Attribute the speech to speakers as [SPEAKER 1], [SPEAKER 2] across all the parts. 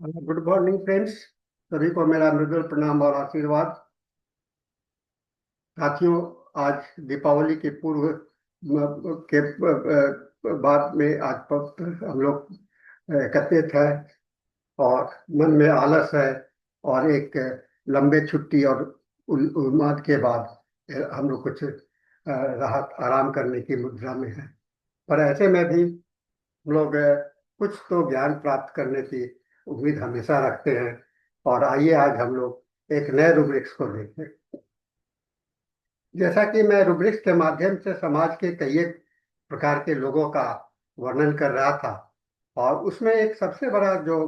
[SPEAKER 1] Good morning friends. सभी को मेरा मृदुल प्रणाम और आशीर्वाद। साथियों, आज दीपावली के पूर्व बाद में आज हम लोग एकत्रित है और मन में आलस है और एक लंबे छुट्टी और उन्माद के बाद हम लोग कुछ राहत आराम करने की मुद्रा में है। पर ऐसे में भी हम लोग कुछ तो ज्ञान प्राप्त करने की उम्मीद हमेशा रखते हैं। और आइए आज हम लोग एक नए रूब्रिक्स को देखें। जैसा कि मैं रूब्रिक्स के माध्यम से समाज के कई एक प्रकार के लोगों का वर्णन कर रहा था, और उसमें एक सबसे बड़ा जो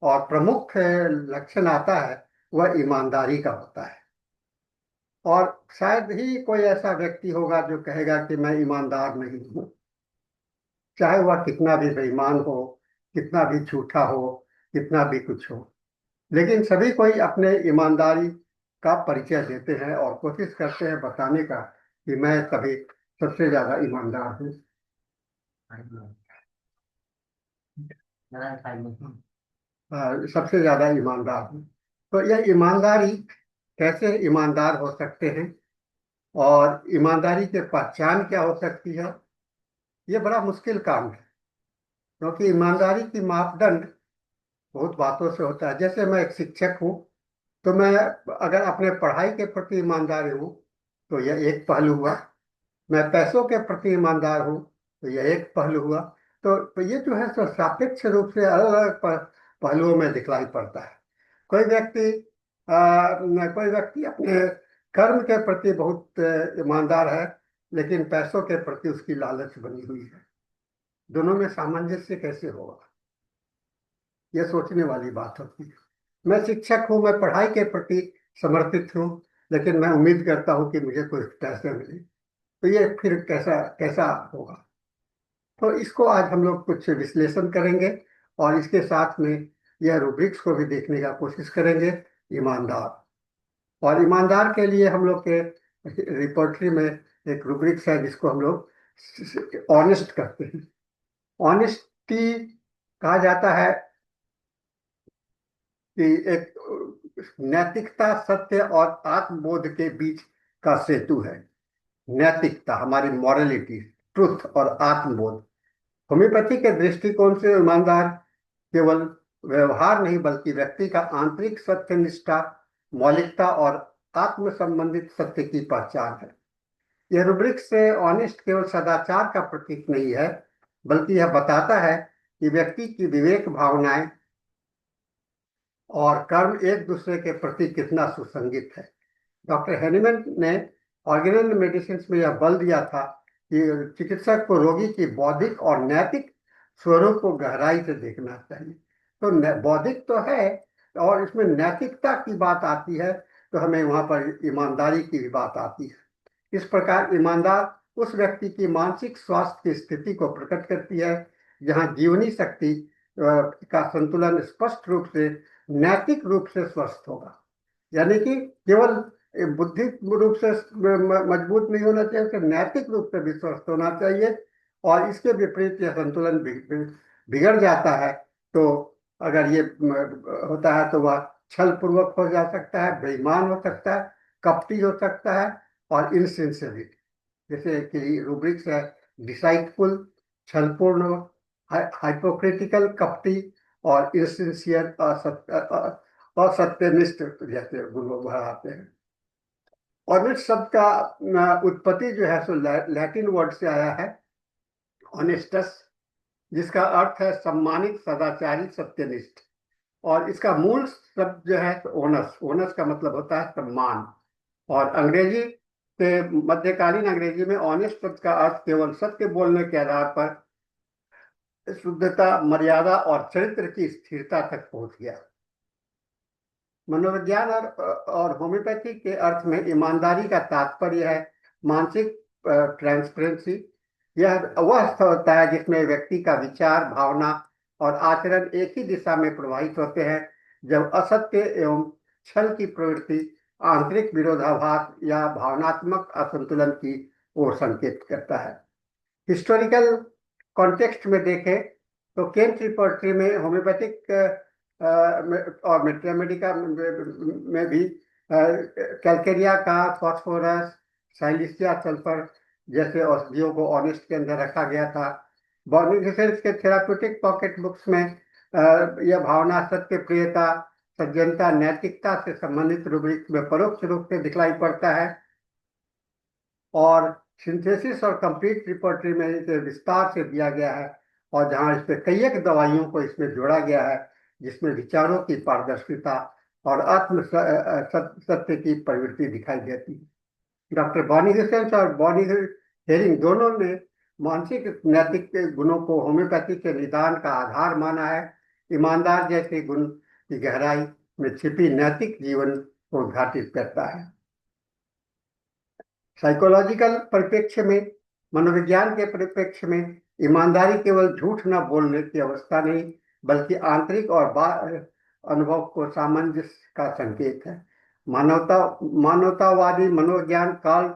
[SPEAKER 1] और प्रमुख लक्षण आता है वह ईमानदारी का होता है। और शायद ही कोई ऐसा व्यक्ति होगा जो कहेगा कि मैं ईमानदार नहीं हूँ, चाहे वह कितना भी बेईमान हो, कितना भी झूठा हो, कितना भी कुछ हो। लेकिन सभी कोई अपने ईमानदारी का परिचय देते हैं और कोशिश करते हैं बताने का कि मैं कभी सबसे ज्यादा ईमानदार हूँ। सबसे ज्यादा ईमानदार हूँ। तो यह ईमानदारी कैसे ईमानदार हो सकते हैं और ईमानदारी की पहचान क्या हो सकती है, ये बड़ा मुश्किल काम है। क्योंकि ईमानदारी की मापदंड बहुत बातों से होता है। जैसे मैं एक शिक्षक हूँ, तो मैं अगर अपने पढ़ाई के प्रति ईमानदार हूँ तो यह एक पहलू हुआ। मैं पैसों के प्रति ईमानदार हूँ तो यह एक पहलू हुआ। तो ये जो है सो सापेक्ष रूप से अलग अलग पहलुओं में दिखलाई पड़ता है। कोई व्यक्ति कोई व्यक्ति अपने कर्म के प्रति बहुत ईमानदार है, लेकिन पैसों के प्रति उसकी लालच बनी हुई है। दोनों में सामंजस्य कैसे होगा, यह सोचने वाली बात होती है। मैं शिक्षक हूँ, मैं पढ़ाई के प्रति समर्पित हूँ, लेकिन मैं उम्मीद करता हूँ कि मुझे कुछ पैसे मिले, तो ये फिर कैसा कैसा होगा। तो इसको आज हम लोग कुछ विश्लेषण करेंगे और इसके साथ में यह रूब्रिक्स को भी देखने का कोशिश करेंगे। ईमानदार और ईमानदार के लिए हम लोग के रिपोर्टरी में एक रूब्रिक्स है जिसको हम लोग ऑनेस्ट करते हैं। ऑनेस्टी कहा जाता है कि एक नैतिकता, सत्य और आत्मबोध के बीच का सेतु है। नैतिकता, हमारी मॉरलिटी, ट्रुथ और आत्मबोध। होम्योपैथी के दृष्टिकोण से ईमानदार केवल व्यवहार नहीं बल्कि व्यक्ति का आंतरिक सत्यनिष्ठा, मौलिकता और आत्म संबंधित सत्य की पहचान है। यह रूब्रिक से ऑनेस्ट केवल सदाचार का प्रतीक नहीं है, बल्कि यह बताता है कि व्यक्ति की विवेक, भावनाएं और कर्म एक दूसरे के प्रति कितना सुसंगित है। डॉक्टर हैनीमैन ने ऑर्गेनल मेडिसिन में यह बल दिया था कि चिकित्सक को रोगी की बौद्धिक और नैतिक स्वरूप को गहराई से देखना चाहिए। तो बौद्धिक तो है और इसमें नैतिकता की बात आती है, तो हमें वहां पर ईमानदारी की भी बात आती है। इस प्रकार ईमानदार उस व्यक्ति की मानसिक स्वास्थ्य की स्थिति को प्रकट करती है जहां जीवनी शक्ति का संतुलन स्पष्ट रूप से नैतिक रूप से स्वस्थ होगा। यानी कि केवल बुद्धि रूप से मजबूत नहीं होना चाहिए, उसे नैतिक रूप से भी स्वस्थ होना चाहिए। और इसके विपरीत यह संतुलन बिगड़ जाता है तो अगर ये होता है तो वह छल पूर्वक हो जा सकता है, बेईमान हो सकता है, कपटी हो सकता है और इनसिंसियर, जैसे कि रूब्रिक्स है डिसाइटफुल, छलपूर्ण, हाइपोक्रिटिकल, कपटी और इनसिंसियर, असत्यनिष्ठ जैसे गुण बढ़ाते हैं। ऑनेस्ट शब्द का उत्पत्ति जो है सो लैटिन वर्ड से आया है, ऑनेस्टस, जिसका अर्थ है सम्मानित, सदाचारी, सत्यनिष्ठ। और इसका मूल शब्द जो है ओनस, ओनस का मतलब होता है सम्मान। और अंग्रेजी के मध्यकालीन अंग्रेजी में ऑनेस्ट शब्द का अर्थ केवल सत्य बोलने के आधार पर शुद्धता, मर्यादा और चरित्र की स्थिरता तक पहुंच गया। मनोविज्ञान और होम्योपैथी के अर्थ में ईमानदारी का तात्पर्य है मानसिक ट्रांसपेरेंसी। यह वह होता है जिसमें व्यक्ति का विचार, भावना और आचरण एक ही दिशा में प्रवाहित होते हैं। जब असत्य एवं छल की प्रवृत्ति आंतरिक विरोधाभास या भावनात्मक असंतुलन की ओर संकेत करता है। हिस्टोरिकल कॉन्टेक्स्ट में देखें तो केंट रिपोर्टरी में होम्योपैथिक और मैथमेटिका में भी कैलकेरिया का फास्फोरस, साइलिसिया, सल्फर जैसे औषधियों को ऑनेस्ट के अंदर रखा गया था। बॉर्निसेंस के थेराप्यूटिक पॉकेट बुक्स में यह भावना सत्य, प्रियता, सज्जनता, नैतिकता से संबंधित रूब्रिक्स में परोक्ष रूप से दिखलाई पड़ता है। और सिंथेसिस और कंप्लीट रिपोर्टरी में इसे विस्तार से दिया गया है, और जहां इस पे कई एक दवाइयों को इसमें जोड़ा गया है, जिसमें विचारों की पारदर्शिता और सत्य की प्रवृत्ति दिखाई देती है। डॉक्टर बॉनी हिसेंस और बॉनी हेरिंग दोनों ने मानसिक नैतिक गुणों को होम्योपैथी के निदान का आधार माना है। ईमानदार जैसे गुण की गहराई में छिपी नैतिक जीवन को उद्घाटित करता है। साइकोलॉजिकल परिप्रेक्ष्य में, मनोविज्ञान के परिप्रेक्ष्य में, ईमानदारी केवल झूठ न बोलने की अवस्था नहीं, बल्कि आंतरिक और बाह्य अनुभव को सामंजस्य का संकेत है। मानवतावादी मनोविज्ञान कार्ल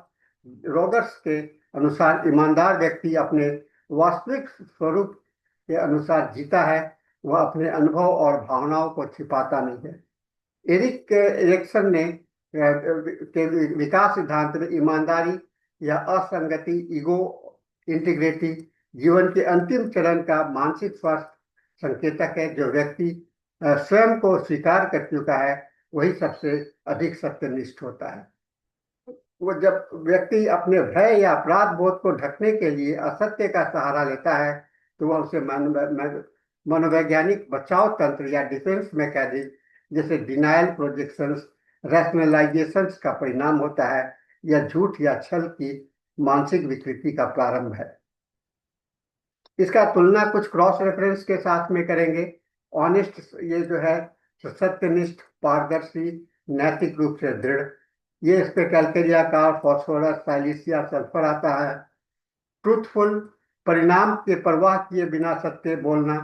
[SPEAKER 1] रॉजर्स के अनुसार ईमानदार व्यक्ति अपने वास्तविक स्वरूप के अनुसार जीता है, वह अपने अनुभव और भावनाओं को छिपाता नहीं है। एरिक एरिक्सन ने के विकास सिद्धांत में ईमानदारी या असंगति, ईगो इंटीग्रिटी, जीवन के अंतिम चरण का मानसिक स्वास्थ्य संकेतक है। जो व्यक्ति स्वयं को स्वीकार कर चुका है, वही सबसे अधिक सत्यनिष्ठ होता है। वो जब व्यक्ति अपने भय या अपराध बोध को ढकने के लिए असत्य का सहारा लेता है, तो वह उसे मनोवैज्ञानिक बचाव तंत्र या डिफेंस मैकेनिज्म जैसे डिनायल, प्रोजेक्शंस, रैशनलाइजेशंस का परिणाम होता है। यह झूठ या छल की मानसिक विकृति का प्रारंभ है। इसका तुलना कुछ क्रॉस रेफरेंस के साथ में करेंगे। ऑनेस्ट, ये जो है सत्यनिष्ठ, पारदर्शी, नैतिक रूप से दृढ़, ये इस पे कैलकेरिया का फास्फोरस, साइलिसिया, सल्फर आता है। ट्रूथफुल, परिणाम की परवाह किए बिना सत्य बोलना,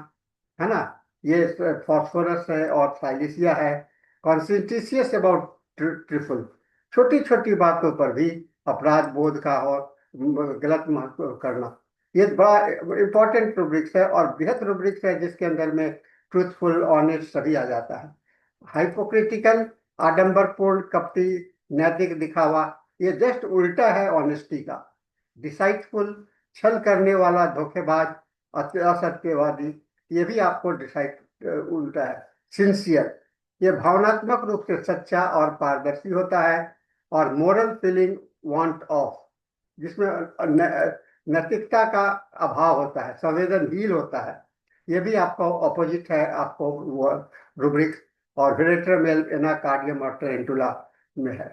[SPEAKER 1] है ना, ये फास्फोरस है और साइलिसिया है। कॉन्सेंटिशियस अबाउट ट्रूथफुल, छोटी छोटी बातों पर भी अपराध बोध का और गलत महत्व करना, ये बड़ा इंपॉर्टेंट रूब्रिक्स है और बृहद रूब्रिक्स है, जिसके अंदर में ट्रूथफुल, ऑनेस्ट सभी आ जाता है। हाइपोक्रिटिकल, आडंबरपूर्ण, कपटी, नैतिक दिखावा, ये जस्ट उल्टा है ऑनेस्टी का। डिसाइटफुल, छल करने वाला, धोखेबाज, असत्यवादी, ये भी आपको डिसाइड उल्टा है। सिंसियर, ये भावनात्मक रूप से सच्चा और पारदर्शी होता है। और मोरल फीलिंग वांट ऑफ, जिसमें नैतिकता का अभाव होता है, संवेदनहीन होता है, ये भी आपको ऑपोजिट है, आपको रूब्रिक्स और हेरेडिटरी मेल एनाकार्डियम और टेरेंटुला में है।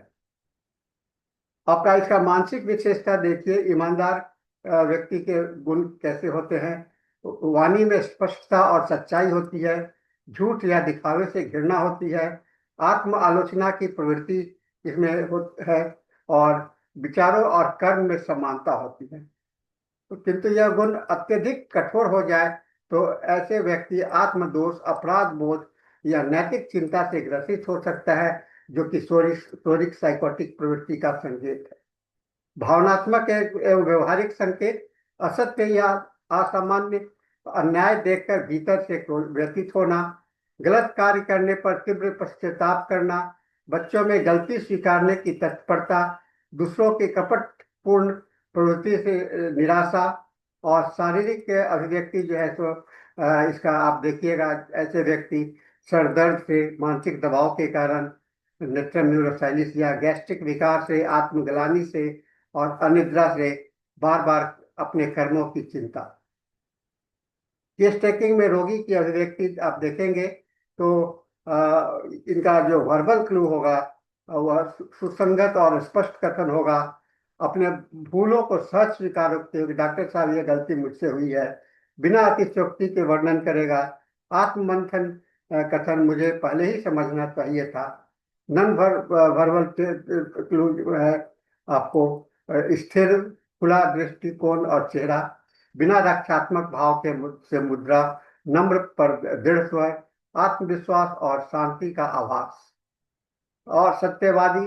[SPEAKER 1] आपका इसका मानसिक विशेषता देखिए। ईमानदार व्यक्ति के गुण कैसे होते हैं? वाणी में स्पष्टता और सच्चाई होती है, झूठ या दिखावे से घृणा होती है, आत्म आलोचना की प्रवृत्ति इसमें है, और विचारों और कर्म में समानता होती है। किंतु यह गुण अत्यधिक कठोर हो जाए तो ऐसे व्यक्ति आत्मदोष, अपराध बोध या नैतिक चिंता से ग्रसित हो सकता है, जो कि सोरिक साइकोटिक प्रवृत्ति का संकेत है। भावनात्मक एवं व्यवहारिक संकेत, असत्य या असामान्य अन्याय देखकर भीतर से व्यथित होना, गलत कार्य करने पर तीव्र पश्चाताप करना, बच्चों में गलती स्वीकारने की तत्परता, दूसरों के कपटपूर्ण प्रवृत्ति से निराशा, और शारीरिक अभिव्यक्ति जो है तो इसका आप देखिएगा, ऐसे व्यक्ति सर दर्द से, मानसिक दबाव के कारण, नेत्रम न्यूरोसाइटिस या गैस्ट्रिक विकार से, आत्मग्लानि से और अनिद्रा से बार बार अपने कर्मों की चिंता। केस टेकिंग में रोगी की अभिव्यक्ति आप देखेंगे तो इनका जो वर्बल क्लू होगा वह सुसंगत और स्पष्ट कथन होगा। अपने भूलों को सच स्वीकार करते हुए, डॉक्टर साहब ये गलती मुझसे हुई है, बिना अतिशयोक्ति के वर्णन करेगा। आत्ममंथन कथन, मुझे पहले ही समझना चाहिए था। नन वर्बल क्लू है आपको स्थिर खुला दृष्टिकोण और चेहरा, बिना रक्षात्मक भाव के से मुद्रा, नम्र पर दृढ़ स्वर, आत्मविश्वास और शांति का आभास। और सत्यवादी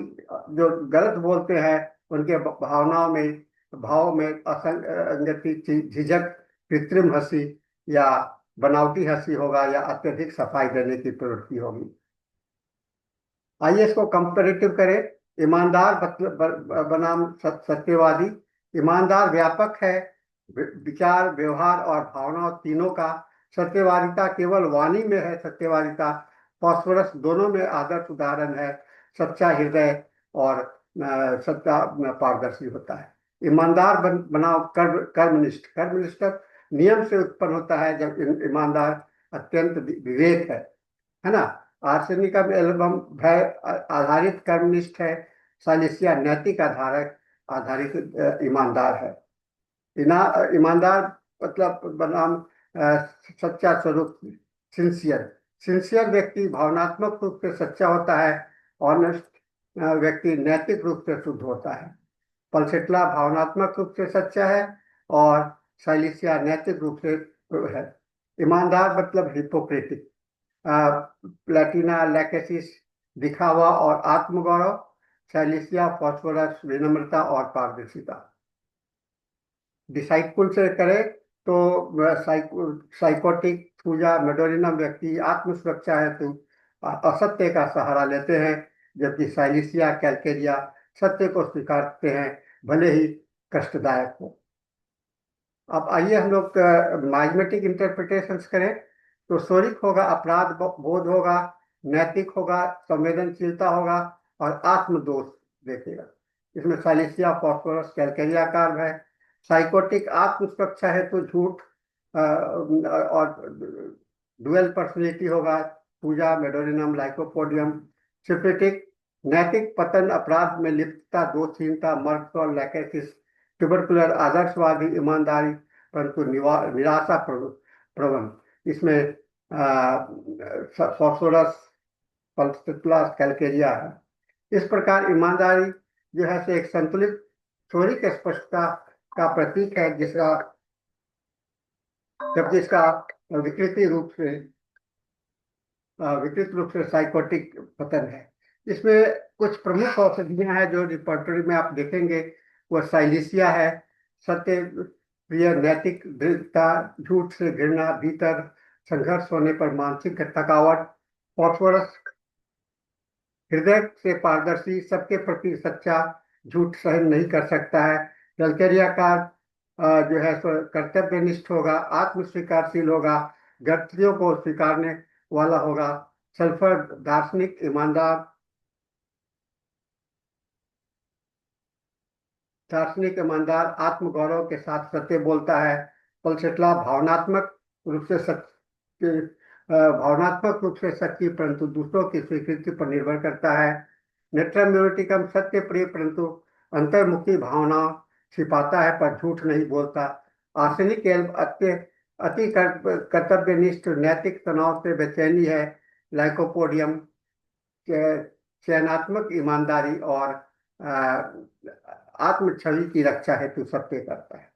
[SPEAKER 1] जो गलत बोलते हैं, उनके भाव में असंगति, झिझक, कृत्रिम हंसी या बनावटी हंसी होगा या अत्यधिक सफाई देने की प्रवृत्ति होगी। आइए इसको कंपेरेटिव करें। ईमानदार बनाम सत्यवादी। ईमानदार व्यापक है, विचार, व्यवहार और भावनाओं तीनों का। सत्यवादिता केवल वाणी में है। सत्यवादिता फॉस्फोरस दोनों में आदर्श उदाहरण है। सच्चा हृदय और सच्चा पारदर्शी होता है। ईमानदार बनाओ कर्मनिष्ठ। कर्मनिष्ठ नियम से उत्पन्न होता है, जब ईमानदार अत्यंत विवेक है ना। आर्सेनिक का एल्बम भय आधारित कर्मनिष्ठ है। सालिसिया नैतिक आधारक आधारित ईमानदार है। ईमानदार मतलब बनाम सच्चा स्वरूप सिंसियर। सिंसियर व्यक्ति भावनात्मक रूप से सच्चा होता है। ऑनेस्ट व्यक्ति नैतिक रूप से शुद्ध होता है। पल्सेटला भावनात्मक रूप से सच्चा है और साइलिसिया नैतिक रूप से है। ईमानदार मतलब हिपोक्रेटिक। प्लेटिना लैकेसिस दिखावा और आत्मगौरव। साइलिसिया फॉस्फोरस विनम्रता और पारदर्शिता। डिसाइपुल से करें तो साइकोटिक पूजा मेडोरिनम व्यक्ति आत्म सुरक्षा हेतु असत्य का सहारा लेते हैं, जबकि साइलिसिया कैलकेरिया सत्य को स्वीकारते हैं, भले ही कष्टदायक हो। अब आइए हम लोग मैथमेटिक इंटरप्रिटेशंस करें। तो सोरिक होगा अपराध बोध होगा, नैतिक होगा, संवेदनशीलता होगा और आत्मदोष देखेगा। इसमें साइलिसिया फॉस्फोरस कैलकेरिया कार्ब है। साइकोटिक आत्म सुरक्षा है तो झूठ और डुअल पर्सनैलिटी होगा, पूजा मेडोरिनम लाइकोपोडियम। सिम्प्लिटिक नैतिक पतन अपराध में लिप्तता, दोषहीनता, मर्क्स और लैकेसिस। ट्यूबरकुलर आदर्शवादी ईमानदारी परंतु निराशा प्रवण। इसमें फॉस्फोरस पल्सटिकुलस कैलकेरिया है। इस प्रकार ईमानदारी जो है से एक संतुलित थ्योरिक स्पष्टता का प्रतीक है, जिसका जबकि इसका विकृत रूप से साइकोटिक पतन है। इसमें कुछ प्रमुख औषधियां हैं जो रिपोर्टरी में आप देखेंगे। वह साइलिसिया है, सत्य प्रिय, नैतिक दृढ़ता, झूठ से घृणा, भीतर संघर्ष होने पर मानसिक थकावट। फॉस्फोरस हृदय से पारदर्शी, सबके प्रति सच्चा, झूठ सहन नहीं कर सकता है। कैलकेरिया का जो है सो कर्तव्यनिष्ठ होगा, आत्म स्वीकारशील होगा, गलतियों को स्वीकारने वाला होगा। सल्फर दार्शनिक ईमानदार आत्मगौरव के साथ सत्य बोलता है। पल्सेटला भावनात्मक रूप से सच्ची परंतु दूसरों की स्वीकृति पर निर्भर करता है। नेट्रम म्यूटिकम सत्य प्रिय परंतु अंतर्मुखी भावना छिपाता है पर झूठ नहीं बोलता। आर्सेनिक एल्ब अति कर्तव्यनिष्ठ, नैतिक तनाव से बेचैनी है। लाइकोपोडियम चयनात्मक ईमानदारी और आत्म छवि की रक्षा हेतु सत्य करता है।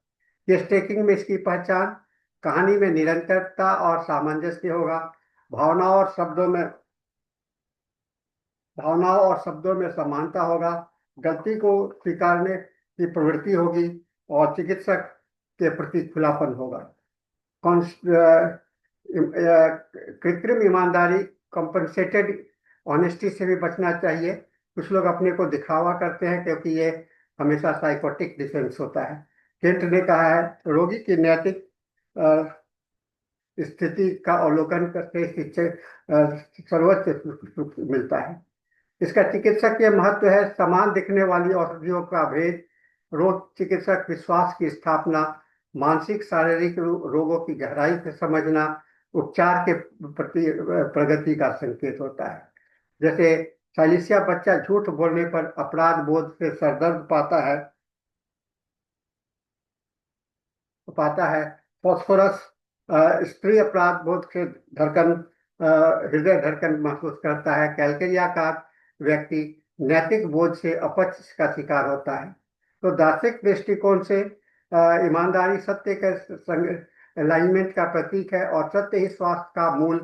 [SPEAKER 1] केस टेकिंग में इसकी पहचान कहानी में निरंतरता और सामंजस्य होगा। भावनाओं और शब्दों में समानता होगा। गलती को स्वीकारने की प्रवृत्ति होगी और चिकित्सक के प्रति खुलापन होगा। कृत्रिम ईमानदारी कॉम्पनसेटेड ऑनेस्टी से भी बचना चाहिए। कुछ लोग अपने को दिखावा करते हैं क्योंकि ये हमेशा साइकोटिक डिफेंस होता है। केंट ने कहा है रोगी की नैतिक स्थिति का अवलोकन करके सर्वोच्च सुख मिलता है। इसका चिकित्सकीय महत्व है समान दिखने वाली औषधियों का भेद, रोग चिकित्सक विश्वास की स्थापना, मानसिक शारीरिक रोगों की गहराई से समझना, उपचार के प्रति प्रगति का संकेत होता है। जैसे साइलिसिया बच्चा झूठ बोलने पर अपराध बोध से सरदर्द पाता है। फॉस्फोरस स्त्री अपराध बोध से हृदय धड़कन महसूस करता है। कैलकेरिया का व्यक्ति नैतिक बोझ से अपच का शिकार होता है। तो दार्शनिक दृष्टिकोण से ईमानदारी सत्य के अलाइनमेंट का प्रतीक है और सत्य ही स्वास्थ्य का मूल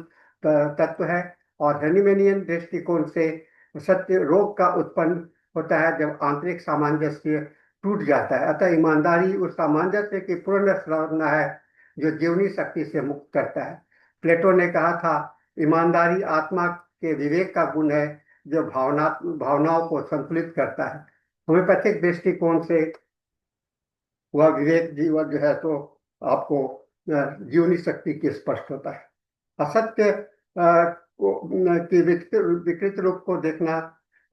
[SPEAKER 1] तत्व है। और हेनिमेनियन दृष्टिकोण से सत्य रोग का उत्पन्न होता है जब आंतरिक सामंजस्य टूट जाता है। अतः ईमानदारी उस सामंजस्य की पूर्ण संभावना है जो जीवनी शक्ति से मुक्त करता है। प्लेटो ने कहा था, ईमानदारी आत्मा के विवेक का गुण है जो भावनाओं को संतुलित करता है। होम्योपैथिक दृष्टिकोण से वह विवेक जीवन जो है तो आपको जीवनी शक्ति की स्पष्ट होता है। असत्य की विकृत रूप को देखना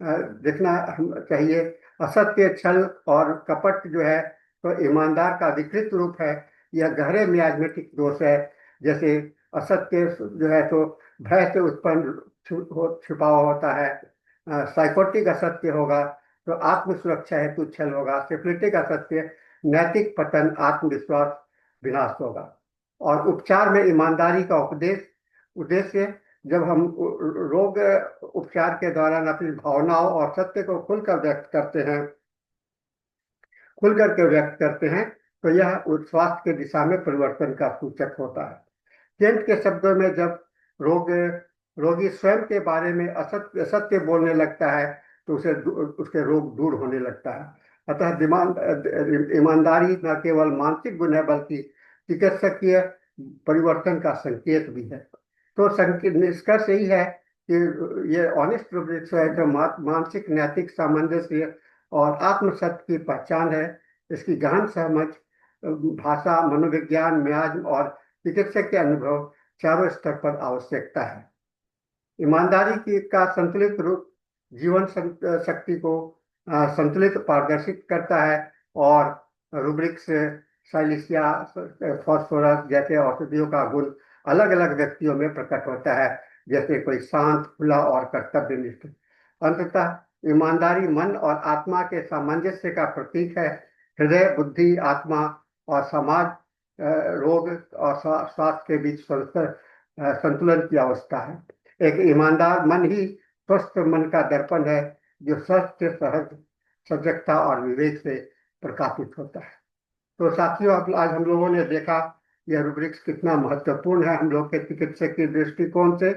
[SPEAKER 1] चाहिए। असत्य, छल और कपट जो है तो ईमानदार का विकृत रूप है। यह गहरे मियाज्मेटिक दोष है। जैसे असत्य जो है तो भय से उत्पन्न छिपा हुआ होता है। साइकोटिक असत्य होगा तो आत्म सुरक्षा हेतु छल होगा। सिफिलिटिक असत्य नैतिक पतन, आत्मविश्वास विनाश होगा। और उपचार में ईमानदारी का उद्देश्य, जब हम रोग उपचार के दौरान अपनी भावनाओं और सत्य को खुल करके व्यक्त करते हैं तो यह स्वास्थ्य की दिशा में परिवर्तन का सूचक होता है। केंट के शब्दों में, जब रोग रोगी स्वयं के बारे में असत्य बोलने लगता है तो उसके रोग दूर होने लगता है। अतः ईमानदारी न केवल मानसिक गुण है बल्कि चिकित्सकीय परिवर्तन का संकेत भी है। तो निष्कर्ष यही है कि ये ऑनेस्ट रूब्रिक्स है जो मानसिक नैतिक सामंजस्य और आत्मसत्य की पहचान है। इसकी गहन समझ भाषा, मनोविज्ञान, म्याज और चिकित्सक के अनुभव चारों स्तर पर आवश्यकता है। ईमानदारी का संतुलित रूप जीवन शक्ति को संतुलित पारदर्शित करता है और रूब्रिक्स, साइलिसिया, फॉस्फोरस जैसे औषधियों का गुण अलग अलग व्यक्तियों में प्रकट होता है, जैसे कोई शांत, खुला और कर्तव्यनिष्ठ। अंततः ईमानदारी मन और आत्मा के सामंजस्य का प्रतीक है। हृदय, बुद्धि, आत्मा और समाज, रोग और स्वास्थ्य के बीच संतुलन की अवस्था है। एक ईमानदार मन ही स्वस्थ मन का दर्पण है जो सत्य, सहज, सजगता और विवेक से प्रकाशित होता है। तो साथियों, अब आज हम लोगों ने देखा यह रूब्रिक्स कितना महत्वपूर्ण है हम लोग के चिकित्सक के दृष्टिकोण से।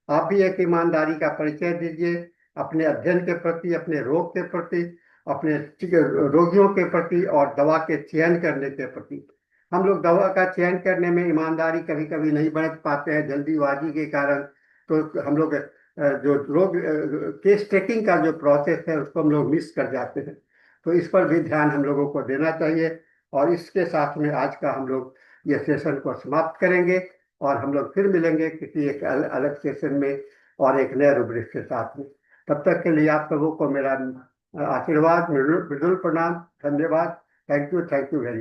[SPEAKER 1] आप भी एक ईमानदारी का परिचय दीजिए अपने अध्ययन के प्रति, अपने रोग के प्रति, अपने रोगियों के प्रति और दवा के चयन करने के प्रति। हम लोग दवा का चयन करने में ईमानदारी कभी कभी नहीं बरत पाते हैं जल्दीबाजी के कारण। तो हम लोग जो रोग केस टेकिंग का जो प्रोसेस है उसको हम लोग मिस कर जाते हैं। तो इस पर भी ध्यान हम लोगों को देना चाहिए। और इसके साथ में आज का हम लोग ये सेशन को समाप्त करेंगे और हम लोग फिर मिलेंगे किसी एक अलग सेशन में और एक नए रूब्रिक के साथ में। तब तक के लिए आप सबों को मेरा आशीर्वाद, मृदुल प्रणाम, धन्यवाद। Thank you very